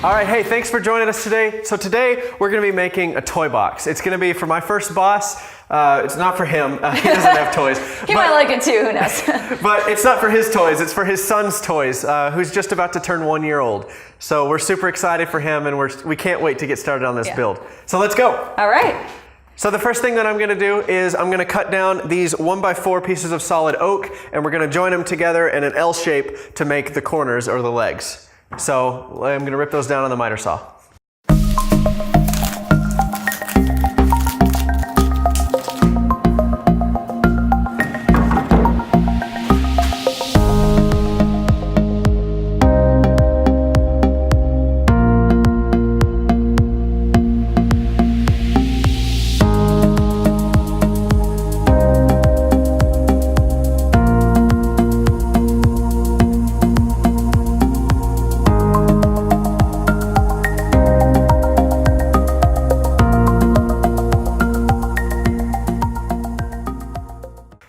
All right, hey, thanks for joining us today. So today we're gonna be making a toy box. It's gonna be for my first boss. It's not for him, he doesn't have toys. He might like it too, who knows? But it's not for his toys, it's for his son's toys, who's just about to turn 1 year old. So we're super excited for him and we can't wait to get started on this build. So let's go. All right. So the first thing that I'm gonna do is I'm gonna cut down these 1x4 pieces of solid oak and we're gonna join them together in an L shape to make the corners or the legs. So I'm gonna rip those down on the miter saw.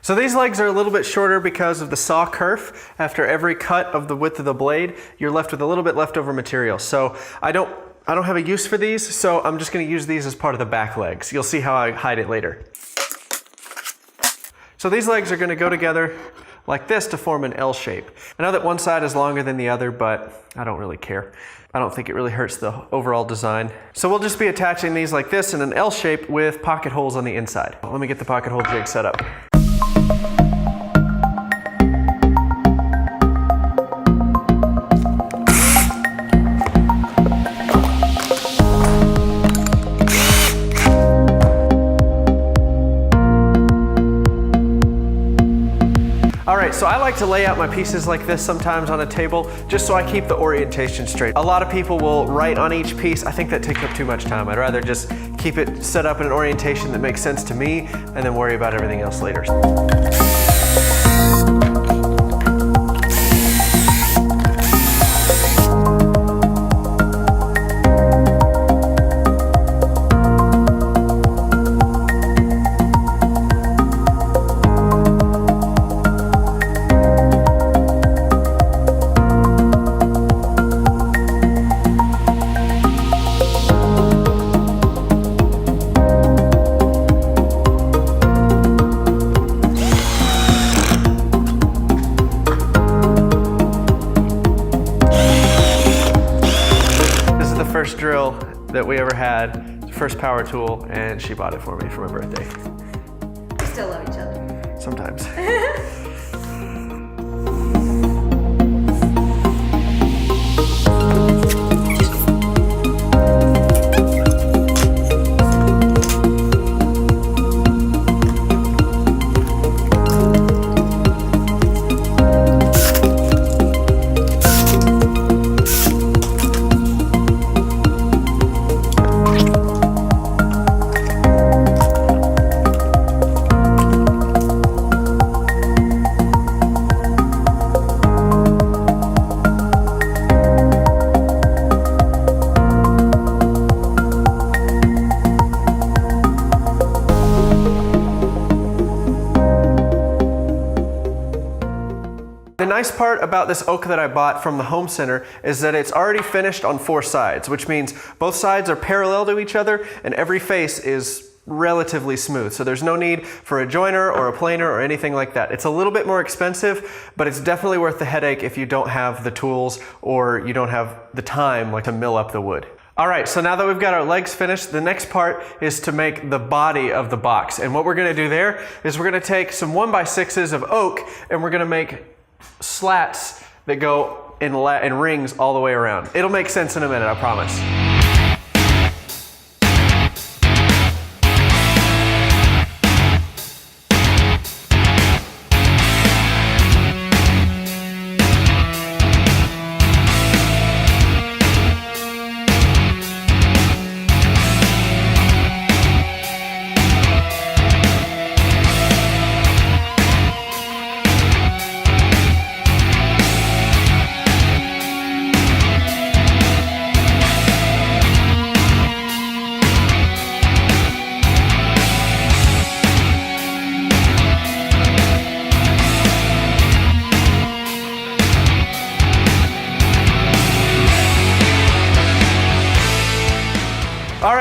So these legs are a little bit shorter because of the saw kerf. After every cut of the width of the blade, you're left with a little bit leftover material. So I don't have a use for these, so I'm just gonna use these as part of the back legs. You'll see how I hide it later. So these legs are gonna go together like this to form an L shape. I know that one side is longer than the other, but I don't really care. I don't think it really hurts the overall design. So we'll just be attaching these like this in an L shape with pocket holes on the inside. Let me get the pocket hole jig set up. All right, so I like to lay out my pieces like this sometimes on a table, just so I keep the orientation straight. A lot of people will write on each piece. I think that takes up too much time. I'd rather just keep it set up in an orientation that makes sense to me, and then worry about everything else later. First drill that we ever had, first power tool, and she bought it for me for my birthday. We still love each other. Sometimes. The nice part about this oak that I bought from the home center is that it's already finished on 4 sides, which means both sides are parallel to each other and every face is relatively smooth. So there's no need for a joiner or a planer or anything like that. It's a little bit more expensive, but it's definitely worth the headache if you don't have the tools or you don't have the time to mill up the wood. All right, so now that we've got our legs finished, the next part is to make the body of the box. And what we're gonna do there is we're gonna take some 1x6s of oak and we're gonna make slats that go in rings all the way around. It'll make sense in a minute, I promise.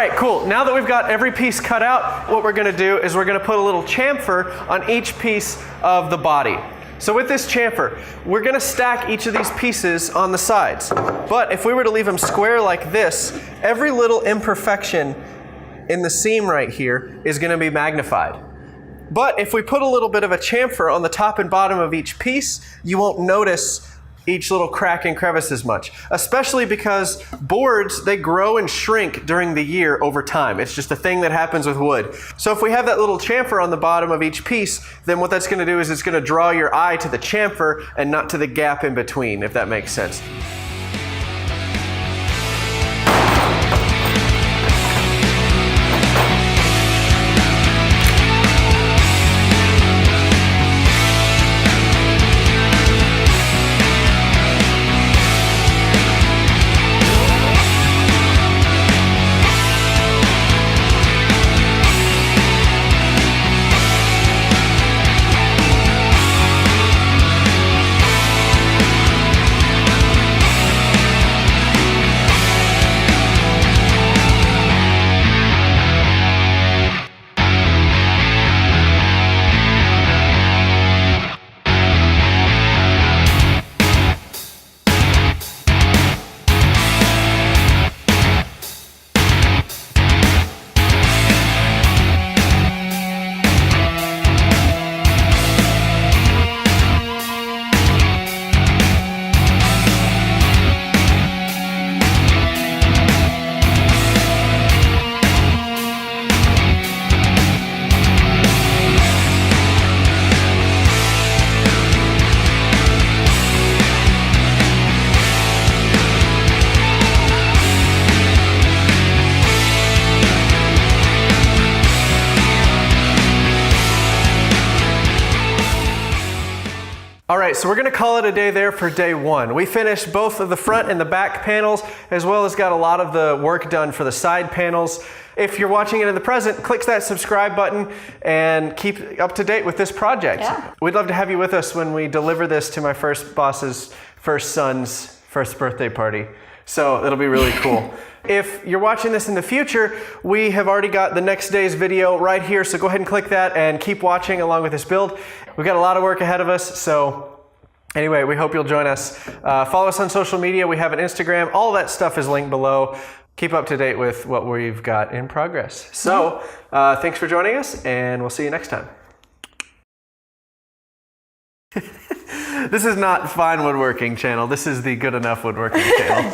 right, cool. Now that we've got every piece cut out, what we're gonna do is we're gonna put a little chamfer on each piece of the body. So with this chamfer, we're gonna stack each of these pieces on the sides. But if we were to leave them square like this, every little imperfection in the seam right here is gonna be magnified. But if we put a little bit of a chamfer on the top and bottom of each piece, you won't notice each little crack and crevice as much, especially because boards, they grow and shrink during the year over time. It's just a thing that happens with wood. So if we have that little chamfer on the bottom of each piece, then what that's gonna do is it's gonna draw your eye to the chamfer and not to the gap in between, if that makes sense. All right, so we're gonna call it a day there for day one. We finished both of the front and the back panels, as well as got a lot of the work done for the side panels. If you're watching it in the present, click that subscribe button and keep up to date with this project. Yeah. We'd love to have you with us when we deliver this to my first boss's first son's first birthday party. So it'll be really cool. If you're watching this in the future, we have already got the next day's video right here, so go ahead and click that and keep watching along with this build. We've got a lot of work ahead of us, so anyway, we hope you'll join us. Follow us on social media. We have an Instagram. All that stuff is linked below. Keep up to date with what we've got in progress. So thanks for joining us, and we'll see you next time. This is not Fine Woodworking channel. This is the Good Enough Woodworking channel.